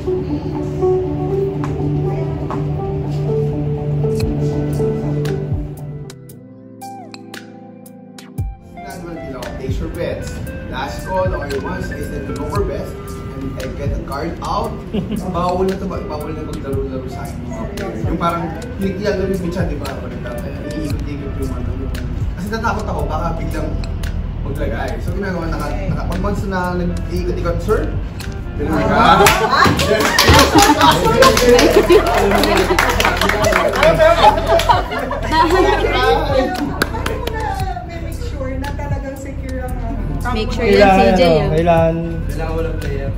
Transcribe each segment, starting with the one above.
Place your bets. Last call, okay, once is that you go for best and I get a card out. Bawal na maglaro-laro sa akin mga player. Yung parang, nilalaro yung chat, di ba? Iikot-ikot yung ano. Kasi natakot ako, baka biglang maglagay. So ginagawa, pag months na nag-iikot-ikot, sir, pinamay ka. Make sure yan, CJ. Kailangan walang player.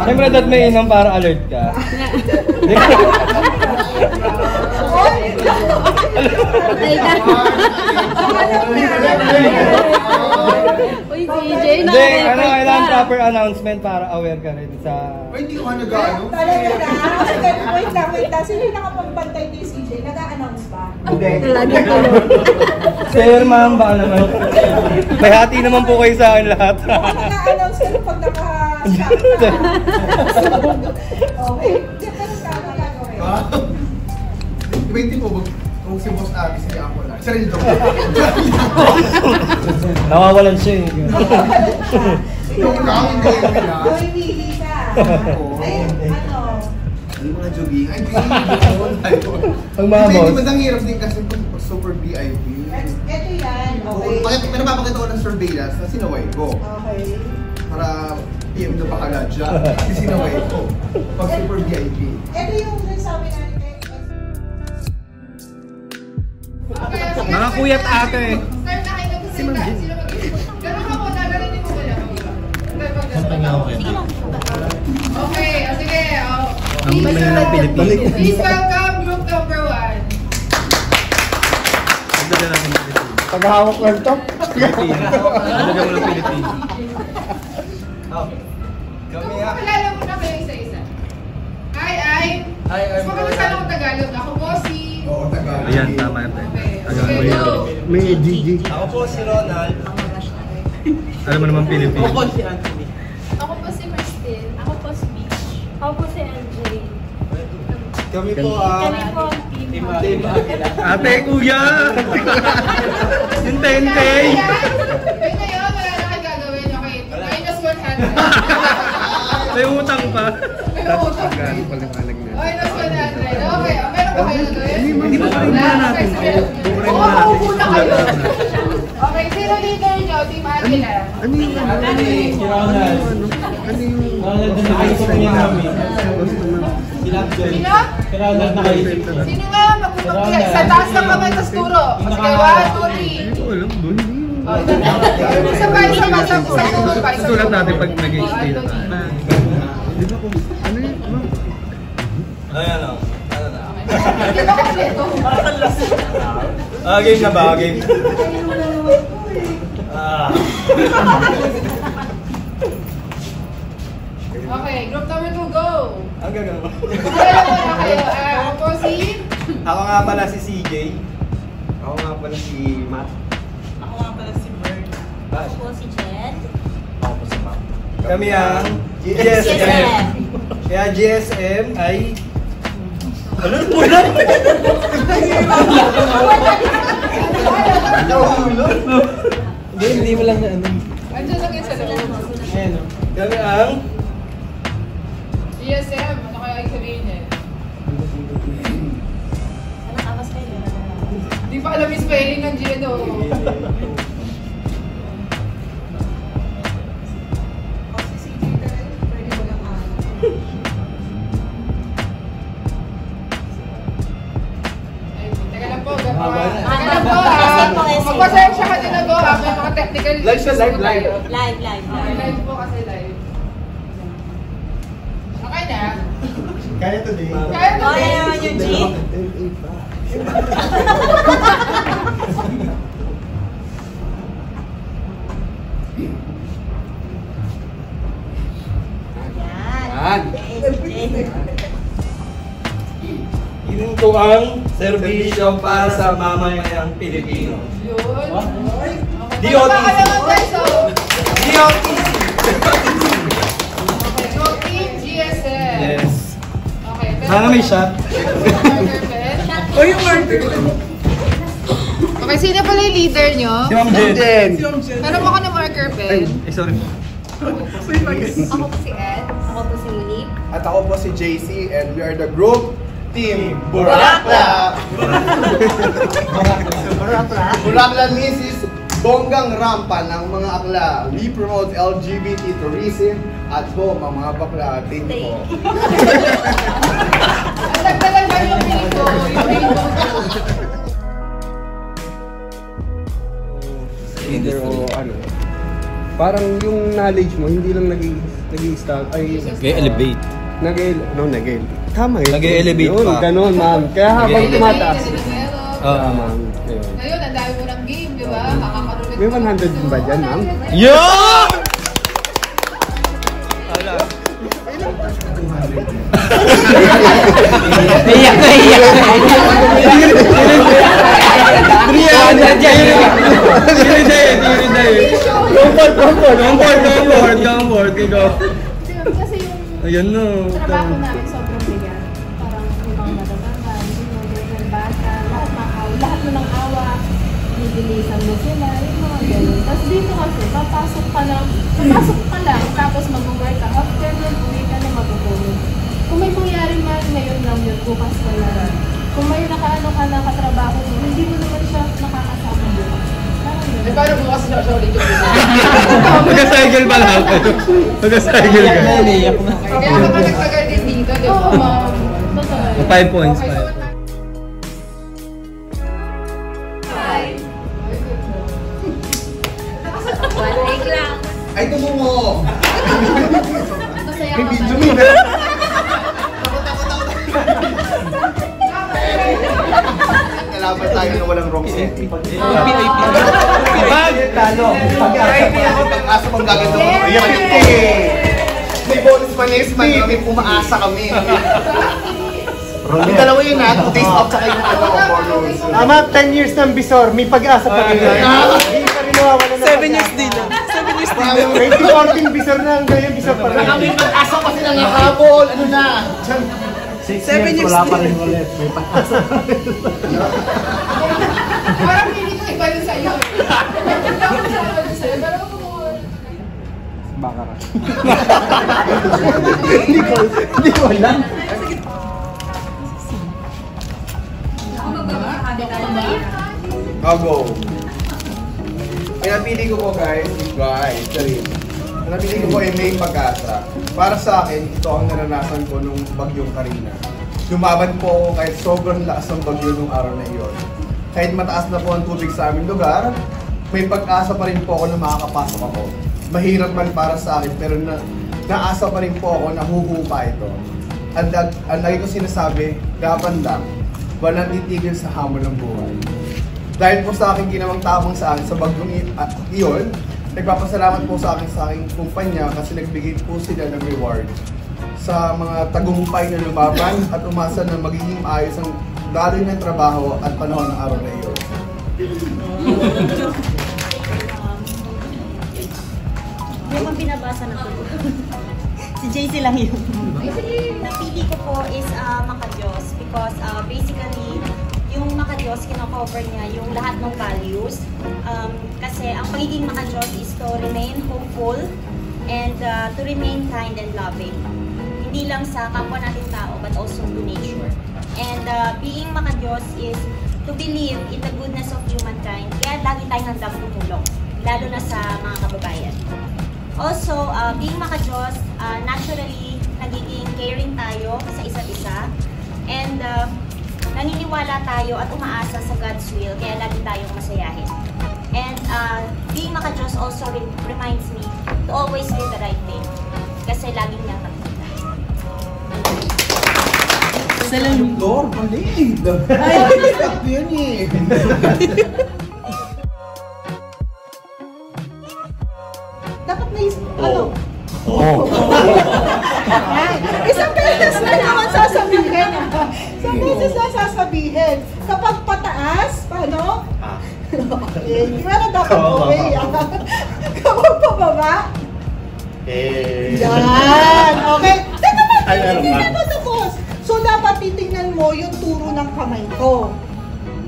Siyempre, dapat may inang para alert ka. Uy, CJ, hindi, kailangan proper announcement para aware ka rin sa... Hindi ko nag-ano? Wait lang. Sino yung nakapagbantay kay CJ? Nag-a-announce ba? Hindi. Sir, ma'am, baka naman. May hati naman po kayo sa akin lahat. Nag-a-announce ka pag naka-stop ka. Okay. Diba hindi po, kung si Boss Abby, sige ako na. Siya rin joke. Nawawalan siya eh. Joke lang, hindi yun nila. Pili ka. Ay, ano? Hindi mga jogging. Ay, hindi. Pag mga boss. Hindi ba hirap din kasi pag super VIP. Ito yan, okay. Pero napapakita ko ng surveillance na sinaway ko. Okay. Para PM na bakalat siya. Kasi sinaway ko. Pag super VIP. Ito yung sabi natin. Mga kuyat ate. Si Ma'am Jin. Ganun ka muna, gano'n mo wala. Okay, sige. Please welcome group number 1. Paghahawak lang to. Talaga mo ng Pilipino. Pakilala muna kayo isa-isa. Hi. Mas makalisan ako Tagalog. Ako po si... Oo, Tagalog. Ayan, tama yan. May Gigi. Ako po si Ronald. Alam mo naman Pilipino. Ako po si Anthony. Ako po si Marcel. Ako po si Beach. Ako po si LJ. Kami po ang Kami po ang team. Ate, kuya! Yung tente! Wait na yun, wala na kayo gagawin. Okay, minus 100. May utang pa. May utang. Minus 100. Okay, meron pa kayo gagawin? Hindi mo pa rin muna natin. Oo, muna kayo. Okay, sino leader nyo? Team Aguila. Ano yung Ronald. Ronald na nakaisip niya kami. Sino? Ronald na nakaisip niya. Sino nga? Magpupagkaya. Sa taas ng kamay, tas turo. Sige, 1, 2, 3. Hindi ko alam doon. Isa pa. Sulat natin pag nag-explain na. Di ba kung ano yun? Ayan o. Ano na? Hindi ba kompleto? Game na ba? Game. Okay, group number 2, go! Ang gagawin mo. Kaya muna kayo. Ako po si... Ako nga pala si CJ. Ako nga pala si Matt. Ako nga pala si Bird. Ako po si Jen. Ako po si Matt. Kami ang GSM. Kaya GSM ay... Ano po lang? Hindi mo lang na ano. Andiyan lang yun sa loob. Ayan o. Kami ang... GSM, ano kaya yung sabihin niya? Nakakamas kayo. Hindi pa alam yung spelling ng Gino. Kasi si CJ talaga, pwede mo lang Ay, teka lang po. Haba na. Teka lang po magpasensya ka din na po. May mga technical Live siya, live. Live. Okay, live po kasi live. Okay na? Kaya to din. Kaya na Kaya naman yung G. Yan. Ito ang serbisyo para sa mamamayang Pilipino. Yun. DOTC. Baka naman guys, oh. DOTC. Okay, so Team GSM. Yes. Okay, pero... Sana may shot. Marker pen. O yung marker. Okay, sino pala yung leader nyo? Si Ma'am Jen. Meron mo ako ng marker pen. Sorry. Ako po si Ed. Ako po si Monique. At ako po si JC and we are the group Team Burakla. Burakla means is bonggang rampa ng mga akla. We promote LGBT tourism at home ang mga bakla. Thank you po. Ang nagtagal ba yung pinto? Either o ano. Parang yung knowledge mo, hindi lang nag-i-start. Ay, Nag-elevate. Tama yun. Nag-elevate Yun, pa. ganun, ma'am. Kaya habang tumataas. Oo. Ma'am. Ayun. Ngayon, ang dami mo ng game, di ba? Kakakaroon May 100 din ba dyan, ma'am? Yo! Wala. Iyak na iyak. Comfort. Ikaw. Kasi yung Ayan na. trabaho namin sobrang bigat. Parang yung mga matatanda, yung mga ganyan bata, lahat mo ng awa, nibilisan mo sila, yung mga ganyan. Tapos dito kasi, papasok ka lang, tapos mag-work ka. After nun, uwi ka na matutulog. Kung may mangyari man, ngayon lang yun, bukas ka lang. Kung may nakaano ka na katrabaho mo, hindi mo naman siya nakakasama bukas. Eh, paano bukas na siya ulit yung Mag-cycle pa lang ako. Mag-cycle ka. Kaya kapag nagtagal din dito, di ba? Oo, ma'am. Totoo. 5 points. Okay, so, One take lang. Ay, tumungo! Masaya May ka video ba? mo na. Kalaban tayo na walang wrong setting. Talo. Pag-asa ako, pag-asa pang gagawin ko. Ayan, may bonus management, may umaasa kami. Yung dalawa yun ha, 2 days off sa kayo bonus. Tama, 10 years ng Bisor, may pag-asa pa rin. Hindi pa rin nawawala na 7 years din. 7 years din. 2014 Bisor na, ngayon Bisor pa rin. Kami pag-asa kasi lang yung habol, ano na? 6 years wala pa rin ulit, may pag-asa. parang hindi ko iba yun sa'yo. Baka ra. Hindi ko alam. I'll go. Pinapili ko po guys, sorry. Pinapili ko po ay may pag-asa. Para sa akin, ito ang naranasan ko nung bagyong Karina. Lumaban po ako kahit sobrang lakas ng bagyo nung araw na iyon. Kahit mataas na po ang tubig sa aming lugar, may pag-asa pa rin po ako na makakapasok ako. Mahirap man para sa akin, pero naasa pa rin po ako na huhupa ito. Ang lagi ko sinasabi, gapan lang, walang titigil sa hamon ng buhay. Dahil po sa aking ginawang tapang sa akin sa bagyong iyon, nagpapasalamat po sa aking kumpanya kasi nagbigay po sila ng reward sa mga tagumpay na lumaban at umasa na magiging ayos ang daloy ng trabaho at panahon ng araw na iyon. Yung mga binabasa na po. Si JC lang yun. Napili ko po is Makadiyos because basically yung Makadiyos, kino-cover niya yung lahat ng values. Kasi ang pagiging Makadiyos is to remain hopeful and to remain kind and loving. Hindi lang sa kapwa natin tao but also to nature. And being Makadiyos is to believe in the goodness of humankind. Kaya lagi tayong handang tumulong, lalo na sa mga kababayan. Also, being Makadiyos, naturally, nagiging caring tayo sa isa't isa. And naniniwala tayo at umaasa sa God's will, kaya lagi tayong masayahin. And being Makadiyos also reminds me to always do the right thing. Kasi laging niyang nakikita. Lord, mali! Ay, yun eh! Dapat may, isang beses na naman sasabihin. Isang beses na sasabihin. Kapag pataas, paano? Okay. Di ba na dapat okay? Kapag pababa, Yan! Okay? Teka lang, Ay, meron hindi pa. na tapos. So, dapat titingnan mo yung turo ng kamay ko.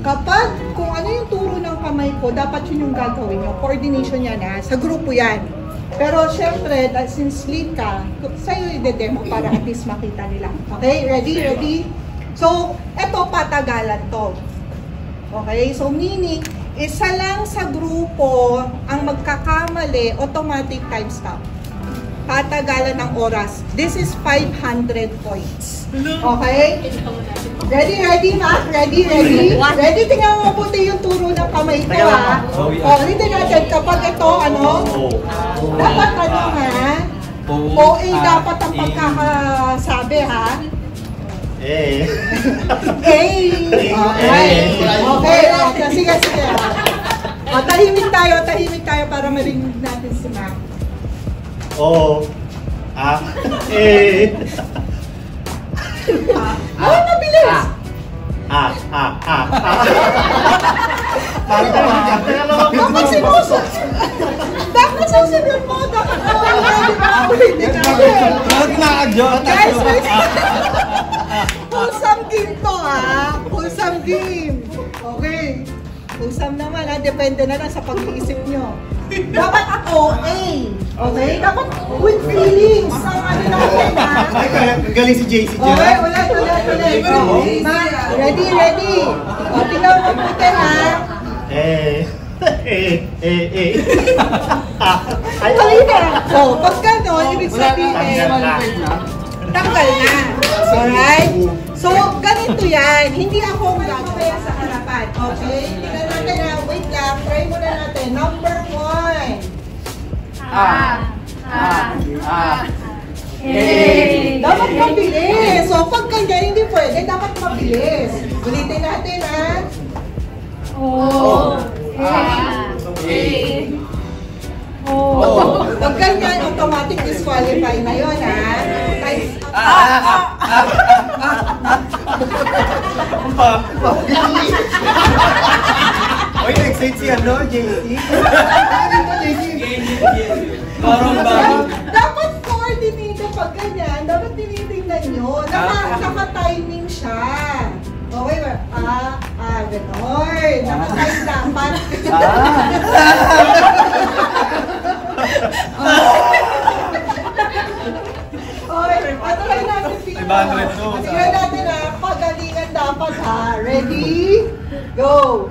Kapag, kung ano yung turo ng kamay ko, dapat yun yung gagawin nyo. Coordination yan ha. Sa grupo yan. Pero syempre, since lead ka, sa'yo i-demo para at least makita nila. Okay? Ready? Ready? So, eto patagalan to. Okay? So, meaning, isa lang sa grupo ang magkakamali, automatic time stop. Patagalan ng oras. This is 500 points. Okay? Ready, ready, Mac? Ready, ready? Ready? Tingnan mo mabuti yung turo ng kamay ko, ha? O, ready natin. Kapag ito, ano? Dapat ano, ha? OA dapat ang pagkakasabi, ha? Okay. Okay. Sige, sige. Tahimik tayo para marinig natin si Mac. Mabilis! Dapat sinusunod! Dapat susunod mo! Dapat ulitin natin! Guys, wholesome game to, ha? Wholesome game! Okay. Wholesome naman, ha? Depende na lang sa pag-iisip nyo. Dapat ako, okay? Dapat with feelings. Ang ano natin, ha? Ang galing si JC dyan. Okay, ulit. Ready, ready. O, tingnan mo puti, ha? Ay, na. So, pag gano'n, ibig sabihin, tanggal na. Alright? So, ganito yan. Hindi ako gagawin sa harapan. Okay? Tingnan natin na. Wait lang. Try muna natin. Number 1. Dapat mabilis. So, pag ganyan, hindi pwede. Dapat mabilis. Ulitin natin, ha? Pag ganyan, automatic disqualify na yun, ha? Oy, excited si ano, JC? Dapat coordinated pag ganyan. Dapat tinitingnan nyo. Naka-timing siya. Okay ba? Gano'n. Naka-time dapat. Okay, try natin tingnan. 500 tingnan natin, ha. Pagalingan dapat, ha. Ready? Go!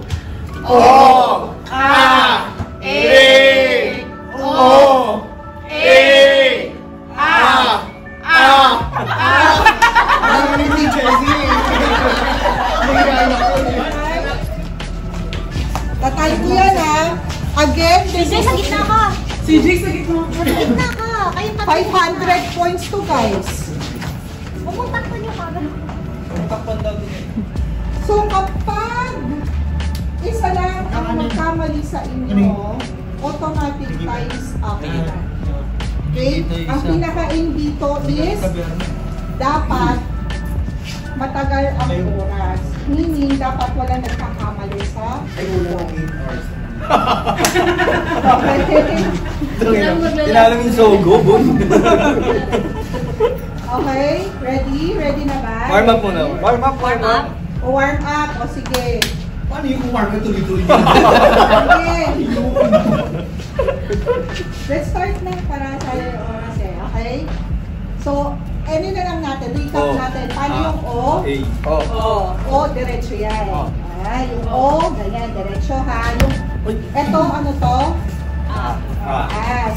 Tatay ko yan, ha. Again, this is Sa gitna ka! CJ, sa gitna. Sa gitna ka! Kayong tatlo. 500 points to, guys. Pumuntakpan niyo ka. So, kapag isa lang ang magkamali sa inyo, automatic times up. Okay? Ang pinaka-in dito is dapat matagal ang oras. Meaning, dapat wala nagkakamali sa Tinalam yung sogo, boy. Okay? Ready? Ready na ba? Warm up muna. Warm up. O warm up. O sige. Paano yung umarga tuloy-tuloy? Sige. Let's start na para tayo yung oras eh. Okay? So, ano na lang natin? Recap natin. Paano yung O? O, diretso yan. Yung O, ganyan, diretso ha. Yung, eto, ano to?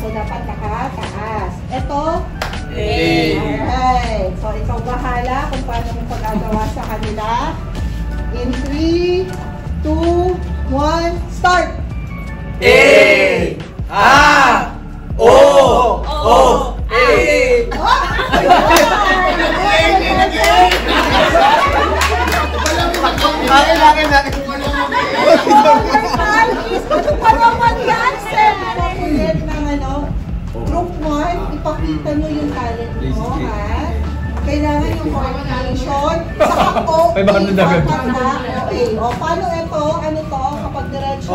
So dapat nakataas. Eto? Alright. So, ikaw bahala kung paano mo pagagawa sa kanila. In 3, 2, 1, start! Group 1, ipakita nyo yung talent mo, ha? Kailangan yung coordination. Saka O, okay. O, paano ito? Ano to? Kapag diretso?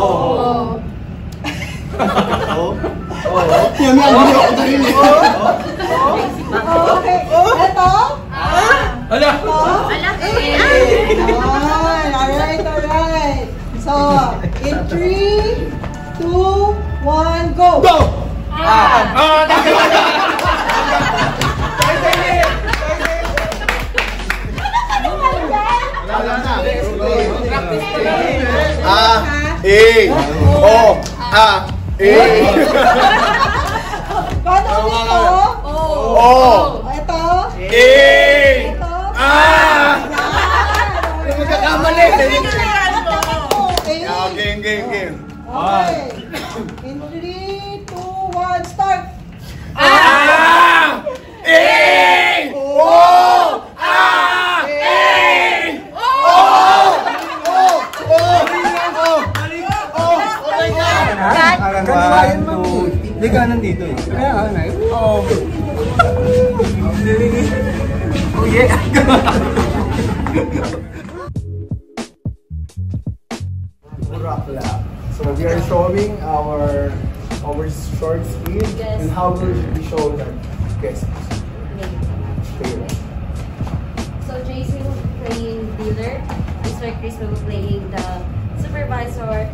Paano ulit ko? Ito? Magkakamali! Game. Okay. In 3, 2, 1, start! Hindi ka nandito eh. Kaya ka na eh. Oh yeah. So we are showing our short speed and how we should show them. Guess. So JC will be playing dealer, Mr. Chris will be playing the supervisor,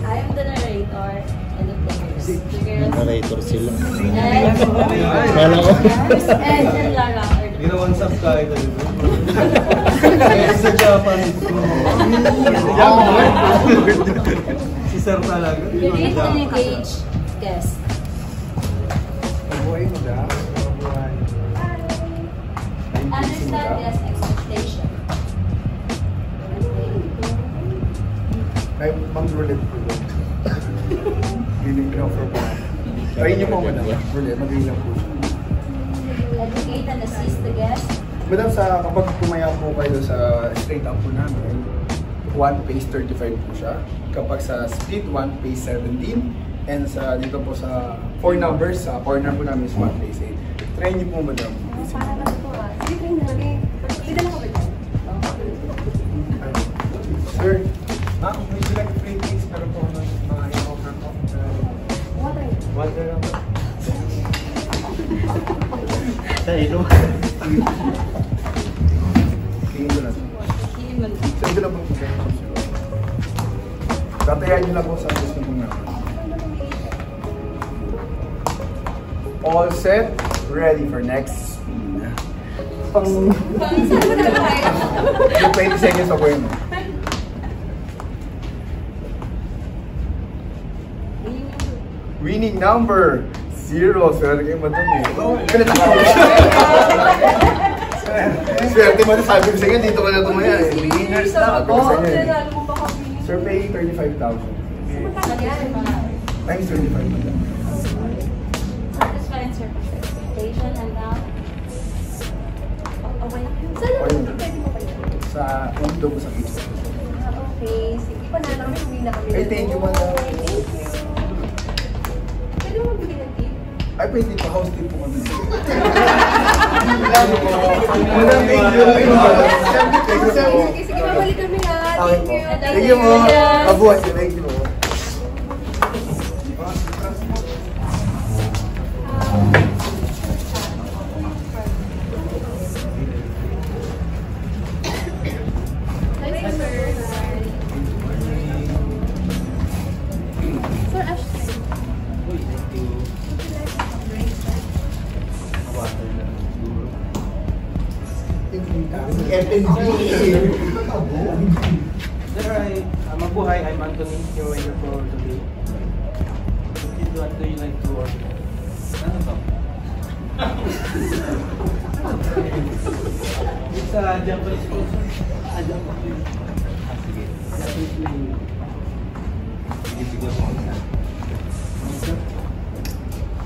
I am the narrator, and the players. The girls. Narrator sila. And Lara are the Ginawan subtitle. Sa Japanese. Si Sir talaga. You need to engage guests. Understand guest expectation. Mag-roulette po doon. Biling ka for one. Try niyo po, madam. Roulette, magaling lang po siya. Educate and assist the guest. Madam, kapag tumaya po kayo sa straight up po namin, 1 pays 35 po siya. Kapag sa split, 1 pays 17. And sa dito po sa 4 numbers, sa corner po namin is 1 pays 8. Try niyo po, madam. Para lang ito ah. Sige, try na lang. Sige na lang ako ba? Sir, would you like free things para po mga i-offer po? Water lang po. Sa ilo. Tingin ko na. Sa ilo lang po po. Tatayan niyo lang po sa gusto po namin. All set, ready for next speed. Yung 20 seconds ako yun. Winning number 0. Swerte kayo madam eh. Swerte mo na sabi ko sa inyo, dito ka na tumaya eh. Winners na ako. Sir, pay 35,000. Times 35 madam. Satisfying service expectation and now. Okay. Sa undo ko sa kitchen. Okay. Sige pa na lang. Hindi na kami. Hey, thank you madam. Pwede mo magbigay ng tip? Ay, pwede pa. House tip po kami. Madam, thank you. Sige, babalik kami ha. Thank you. Thank you mo. Kabuhat you. Thank you mo. Mabuhay, I'm Anthony, your waiter for today. What do you like to order? Ano to? It's a Japanese food. Japanese. Sige. Japanese food. Sige, bigyan mo isa.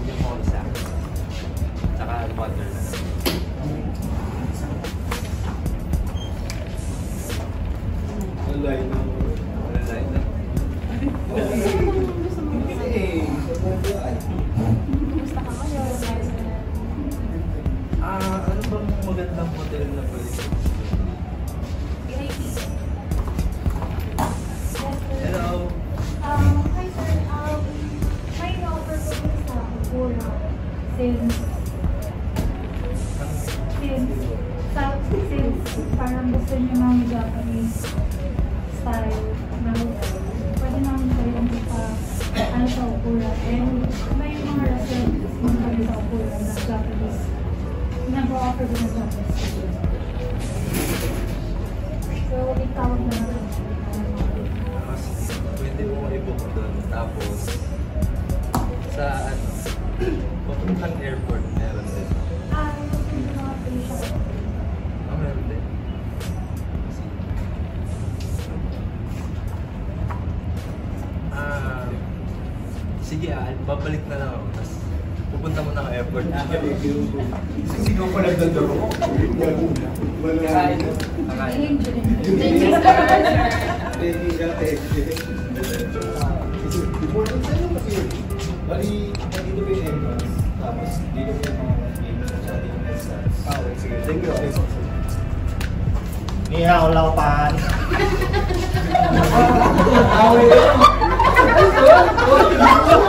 Bigyan mo isa. Tsaka water na. Alay na. Ano bang magandang hotel na pwede? Hello. Hi sir. May offer ko po sa Pura. Since parang gusto niyo ng Japanese style na hotel. Pwede namin kayo sa Pura. And may mga restaurant offer ko na sa akin. So, itawag na natin. Mas pwede mo i-book doon. Tapos, sa ano, papuntang airport, meron din. Meron din. Sige, babalik na lang ako. Tapos, pupunta mo ng airport. Sino pa nagdadaro? Kakain. Bali, dito ba yung entrance? Tapos, dito ba yung mga games sa ating instance? Sige. Thank you. Nihaw lao pan.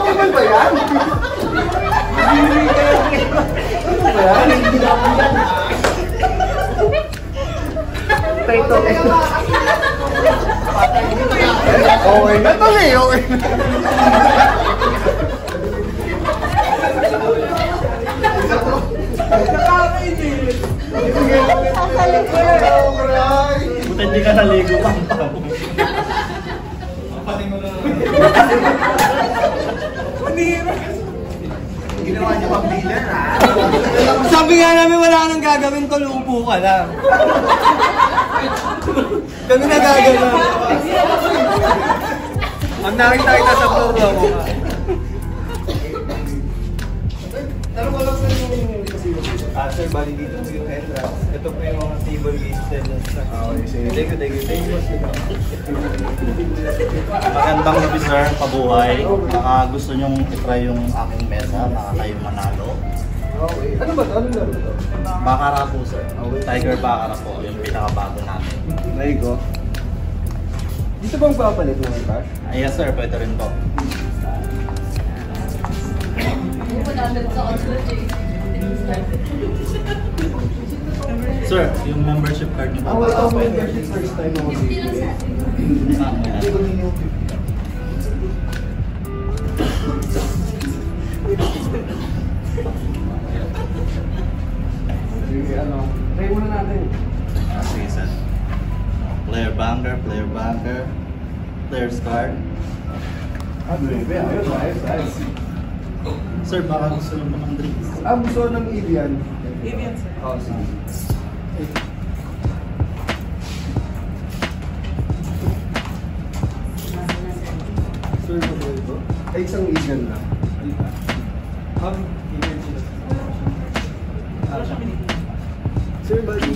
Ano ba yan? Okay na to eh, okay na. Buta hindi ka naligo pa. Ginawa niyo pang dealer ha? Sabi nga namin wala nang gagawin ko, lupo ka lang. Kami na gagawin. Ang nakita kita sa floor ako. Tanong ko lang sa yung sir, bali dito po yung entrance. Ito po yung mga table games din. Thank you. Magandang gabi sir, pabuhay. Baka gusto nyong itry yung aking mesa, baka kayo manalo. Okay. Ano ba ito? Anong laro ito? Baccarat po sir. Tiger Baccarat po, yung pinakabago namin. Naigo. Dito bang papalit ng cash? Yes sir, pwede rin po. Sir, yung membership card niyo po. Wala ako membership first time ako dito. Hindi ko ninyo. Try muna natin. Sige sir. Player banker, player's card. Ayos. Sir, baka gusto nyo pa ng drinks. Gusto ng Evian. Evian, sir. Oo, sige. Sir, ano ito? Ay, isang Evian lang. Evian sila. Sir, bali,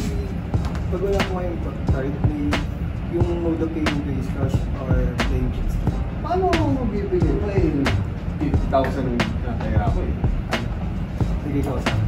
pag wala ko kayong card, yung mode of payment is cash or play chips. Paano ako magbibigay? Ay, 50,000 na kaya ako eh. Sige, ikaw sa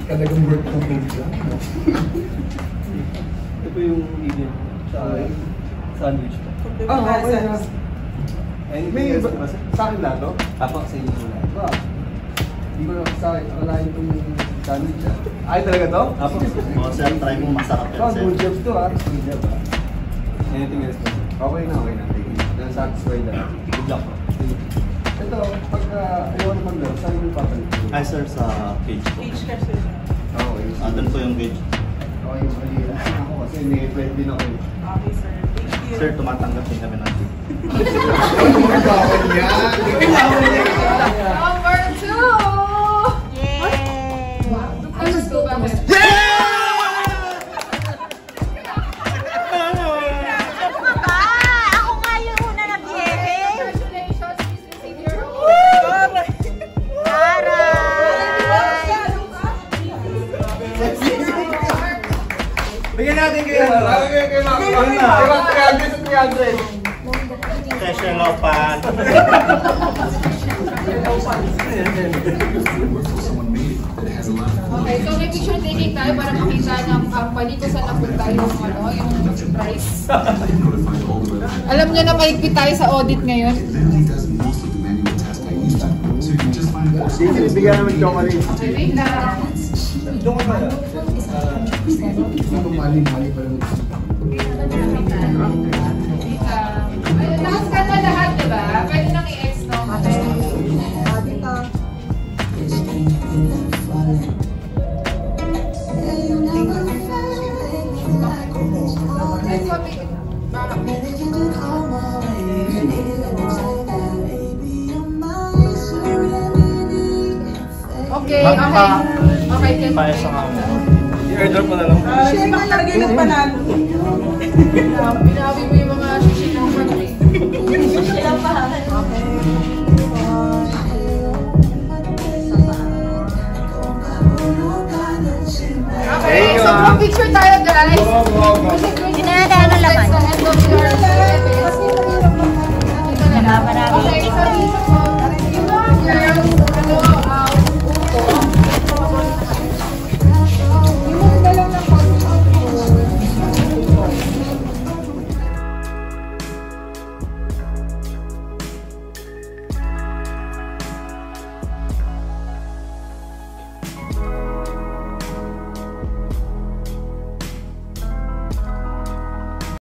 talagang work from home siya. Ito po yung Evian sa sandwich po. Okay na. May sa akin lahat to? Apo, sa inyo po lahat. Wow. Hindi ko na sa akin, akalain itong sandwich ah. Ay, talaga to? Apo, sir, try mo masarap yan sir. Good job to ah. Good job ah. Anything else po? Okay na. Thank you. Na-satisfied na. Good luck po. Ito, pagka ayaw naman daw, saan yung papalit? Ay sir, sa cage po. Page ka, sir. Okay. Doon po yung gauge. Okay, mali. Ako kasi may friend din ako eh. Okay, sir. Thank you. Sir, tumatanggap din kami ng tip. Number 2! Yay! Let's go back. Ano ka ba? Ako nga yung una na biyehe. Congratulations, please receive your award. Bigyan natin kayo. Kay Ma'am. 300 sa 300. Special Lopan. Okay, so may picture taking tayo para makita ng palito sa napunta yung price. Alam niyo na mahigpit tayo sa audit ngayon. Bigyan naman chocolate. Okay, wait lang. Doon ka pala. Mali pa rin. Lahat ka na lahat, diba? Pwede nang i-ex, no? Okay, okay. Okay, okay. Paes ang ako. I-airdrop mo na lang. Siya naman talaga yung nagpanalo. Binawi mo yung mga sushi ng family. Sila pa. Okay, so group picture tayo, guys. Ginadaan ang laman.